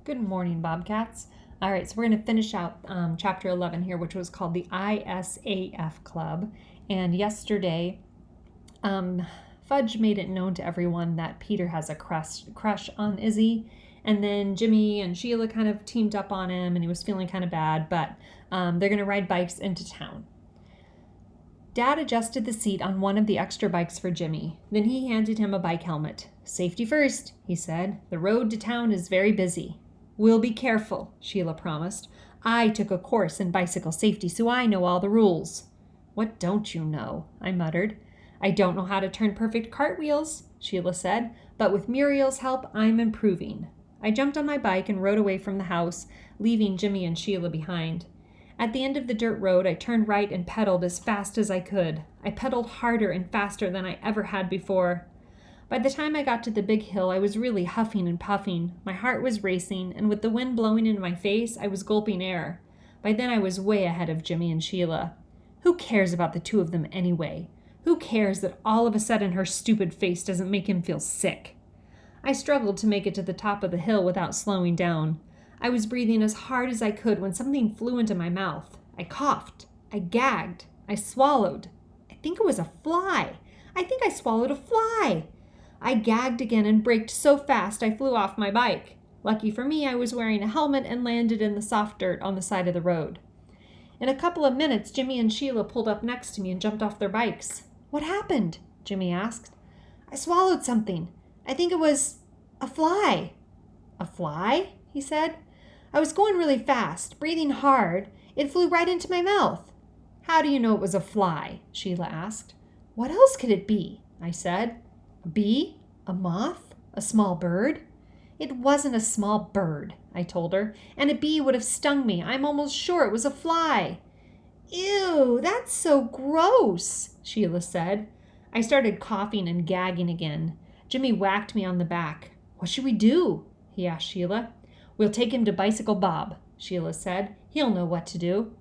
Good morning, Bobcats. All right, so we're going to finish out chapter 11 here, which was called the ISAF Club. And yesterday, Fudge made it known to everyone that Peter has a crush on Izzy. And then Jimmy and Sheila kind of teamed up on him, and he was feeling kind of bad, but they're going to ride bikes into town. Dad adjusted the seat on one of the extra bikes for Jimmy. Then he handed him a bike helmet. "Safety first," he said. "The road to town is very busy." "We'll be careful," Sheila promised. "I took a course in bicycle safety, so I know all the rules." "What don't you know?" I muttered. "I don't know how to turn perfect cartwheels," Sheila said, "but with Muriel's help, I'm improving." I jumped on my bike and rode away from the house, leaving Jimmy and Sheila behind. At the end of the dirt road, I turned right and pedaled as fast as I could. I pedaled harder and faster than I ever had before. By the time I got to the big hill, I was really huffing and puffing. My heart was racing, and with the wind blowing in my face, I was gulping air. By then, I was way ahead of Jimmy and Sheila. Who cares about the two of them anyway? Who cares that all of a sudden her stupid face doesn't make him feel sick? I struggled to make it to the top of the hill without slowing down. I was breathing as hard as I could when something flew into my mouth. I coughed. I gagged. I swallowed. I think it was a fly. I think I swallowed a fly. I gagged again and braked so fast I flew off my bike. Lucky for me, I was wearing a helmet and landed in the soft dirt on the side of the road. In a couple of minutes, Jimmy and Sheila pulled up next to me and jumped off their bikes. "What happened?" Jimmy asked. "I swallowed something. I think it was a fly." "A fly?" he said. "I was going really fast, breathing hard. It flew right into my mouth." "How do you know it was a fly?" Sheila asked. "What else could it be?" I said. "A bee? A moth? A small bird?" "It wasn't a small bird," I told her, "and a bee would have stung me. I'm almost sure it was a fly." "Ew, that's so gross," Sheila said. I started coughing and gagging again. Jimmy whacked me on the back. "What should we do?" he asked Sheila. "We'll take him to Bicycle Bob," Sheila said. "He'll know what to do."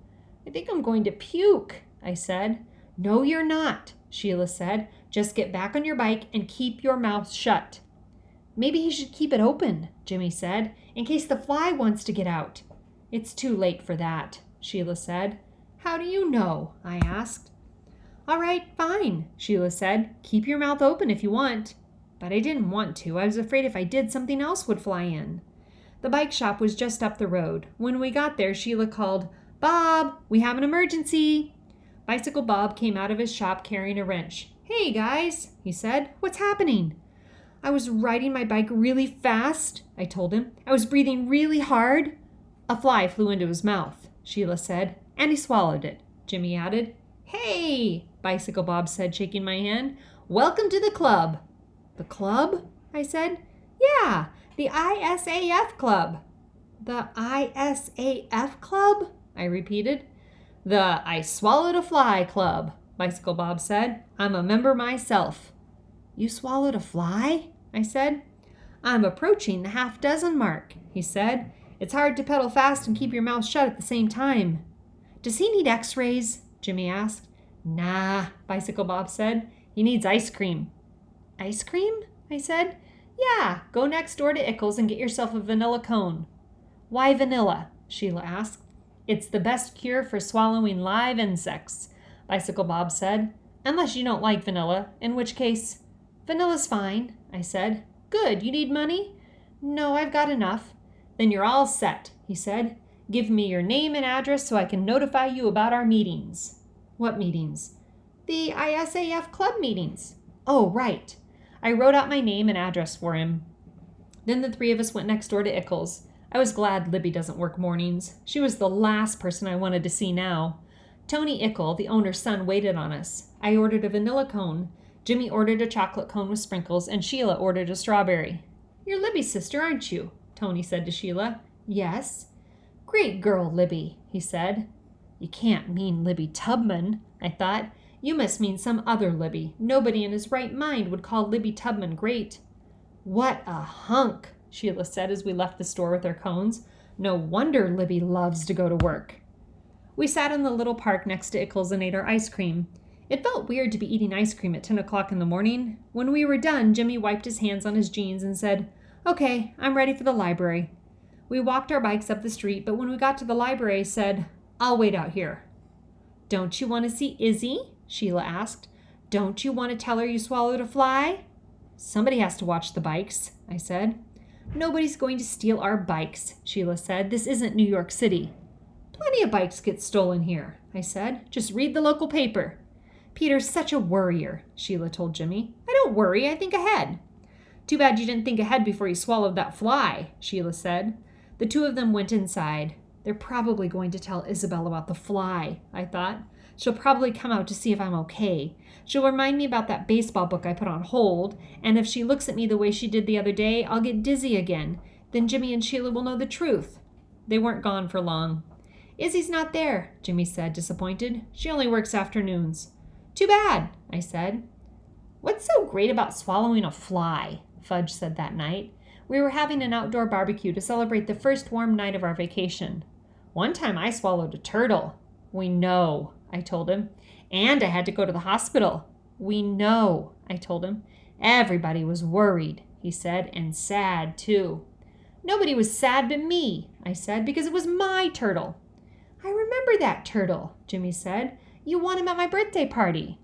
"I think I'm going to puke," I said. "No, you're not," Sheila said. "Just get back on your bike and keep your mouth shut." "Maybe he should keep it open," Jimmy said, "in case the fly wants to get out." "It's too late for that," Sheila said. "How do you know?" I asked. "All right, fine," Sheila said. "Keep your mouth open if you want." But I didn't want to. I was afraid if I did, something else would fly in. The bike shop was just up the road. When we got there, Sheila called, "Bob, we have an emergency." Bicycle Bob came out of his shop carrying a wrench. "Hey, guys," he said. "What's happening?" "I was riding my bike really fast," I told him. "I was breathing really hard." "A fly flew into his mouth," Sheila said. "And he swallowed it," Jimmy added. "Hey," Bicycle Bob said, shaking my hand. "Welcome to the club." "The club?" I said. "Yeah, the ISAF Club." "The ISAF Club?" I repeated. "The I Swallowed a Fly Club," Bicycle Bob said. "I'm a member myself." "You swallowed a fly?" I said. "I'm approaching the half-dozen mark," he said. "It's hard to pedal fast and keep your mouth shut at the same time." "Does he need x-rays?" Jimmy asked. "Nah," Bicycle Bob said. "He needs ice cream." "Ice cream?" I said. "Yeah, go next door to Ickles and get yourself a vanilla cone." "Why vanilla?" Sheila asked. "It's the best cure for swallowing live insects," Bicycle Bob said. "Unless you don't like vanilla, in which case—" "Vanilla's fine," I said. "Good, you need money?" "No, I've got enough." "Then you're all set," he said. "Give me your name and address so I can notify you about our meetings." "What meetings?" "The ISAF Club meetings." "Oh, right." I wrote out my name and address for him. Then the three of us went next door to Ickles. I was glad Libby doesn't work mornings. She was the last person I wanted to see now. Tony Ickle, the owner's son, waited on us. I ordered a vanilla cone. Jimmy ordered a chocolate cone with sprinkles, and Sheila ordered a strawberry. "You're Libby's sister, aren't you?" Tony said to Sheila. "Yes." "Great girl, Libby," he said. "You can't mean Libby Tubman," I thought. "You must mean some other Libby. Nobody in his right mind would call Libby Tubman great." "What a hunk," Sheila said as we left the store with our cones. "No wonder Libby loves to go to work." We sat in the little park next to Ickles and ate our ice cream. It felt weird to be eating ice cream at 10 o'clock in the morning. When we were done, Jimmy wiped his hands on his jeans and said, "Okay, I'm ready for the library." We walked our bikes up the street, but when we got to the library, I said, "I'll wait out here." "Don't you want to see Izzy?" Sheila asked. "Don't you want to tell her you swallowed a fly?" "Somebody has to watch the bikes," I said. "Nobody's going to steal our bikes," Sheila said. "This isn't New York City." "Plenty of bikes get stolen here," I said. "Just read the local paper." "Peter's such a worrier," Sheila told Jimmy. "I don't worry, I think ahead." "Too bad you didn't think ahead before you swallowed that fly," Sheila said. The two of them went inside. They're probably going to tell Isabel about the fly, I thought. She'll probably come out to see if I'm okay. She'll remind me about that baseball book I put on hold, and if she looks at me the way she did the other day, I'll get dizzy again. Then Jimmy and Sheila will know the truth. They weren't gone for long. "Izzy's not there," Jimmy said, disappointed. "She only works afternoons." "Too bad," I said. "What's so great about swallowing a fly?" Fudge said that night. We were having an outdoor barbecue to celebrate the first warm night of our vacation. "One time I swallowed a turtle." "We know," I told him. "And I had to go to the hospital." "We know," I told him. "Everybody was worried," he said, "and sad too." "Nobody was sad but me," I said, "because it was my turtle." "I remember that turtle," Jimmy said. "You won him at my birthday party."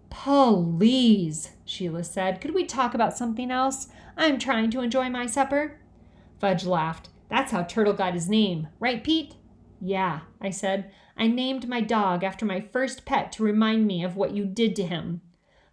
"Please," Sheila said. "Could we talk about something else? I'm trying to enjoy my supper." Fudge laughed. "That's how Turtle got his name. Right, Pete?" "Yeah," I said. "I named my dog after my first pet to remind me of what you did to him."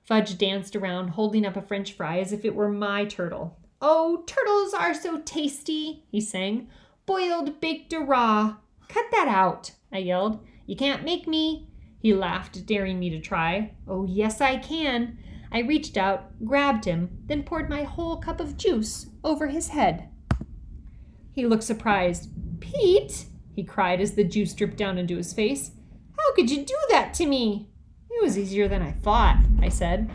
Fudge danced around, holding up a French fry as if it were my turtle. "Oh, turtles are so tasty," he sang. "Boiled, baked, or raw." "Cut that out," I yelled. "You can't make me." He laughed, daring me to try. "Oh, yes, I can." I reached out, grabbed him, then poured my whole cup of juice over his head. He looked surprised. "Pete," he cried as the juice dripped down into his face. "How could you do that to me?" "It was easier than I thought," I said.